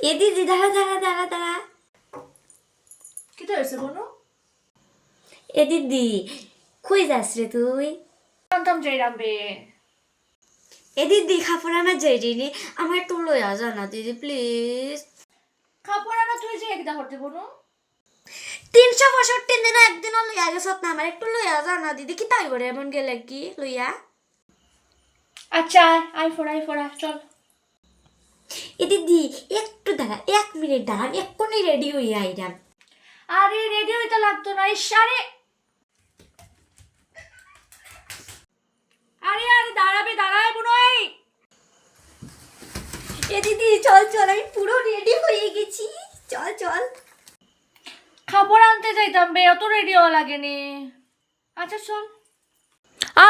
এ দিদি দাঁড়া দাঁড়া দাঁড়া দাঁড়া। কি তো হয়েছে বলো? এ দিদি কই যাস রে তুই? জানতাম যাইরাম বে। এ দিদি খাপড় আনা যাই রে, আমার একটু লইয়া যা না দিদি প্লিজ। কাপড় আনা তুই যে একদা করতে বলো। 365 দিন একদিনও লইয়া গেছত না, আমার একটু লইয়া যা না দিদি। কি তাই করে এমন গেলে কি লইয়া? আচ্ছা আই ফোড়া চল। এ দিদি একটু দাঁড়া, 1 মিনিট দাঁড়া, আমি এক্ষুনি রেডি হইয়া আইরাম। আরে রেডি হইতে লাগতো না, ইশারে। আরে আরে দাঁড়াবে দাঁড়ায় বুনই। এ দিদি চল চল, আমি পুরো রেডি হয়ে গেছি, চল চল। কাপড় আনতে যাইতাম বে, অত রেডি হওয়া লাগেনি। আচ্ছা চল।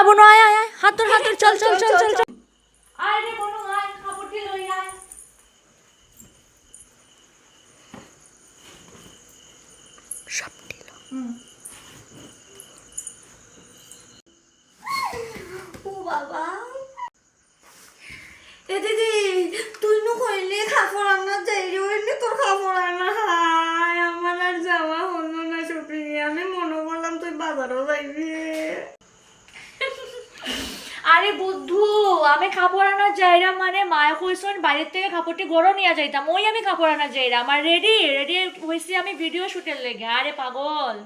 বুনো আয় আয় আয়, হাতুর চল চল চল চল চল। আয় রে বুনো আয়, কাপড়টি লই আয়। সব দিল। ও বাবা, এ দিদি তুই নু কইলে খাপড় আনা যাই রে, তোর খাপড় আনা হাই আমার আর যাওয়া হলো না শপিং এ। আমি মনে করলাম তুই বাজারও যাইবি। আরে বুদ্ধু, আমি কাপড় আনা যাইরা মানে মায়া কইছন বাইরের থেকে কাপড়টি গরম নিয়ে যাইতাম, ওই আমি কাপড় আনা যাইরা আমার রেডি রেডি হইছি আমি ভিডিও শুটের লেগে। আরে পাগল।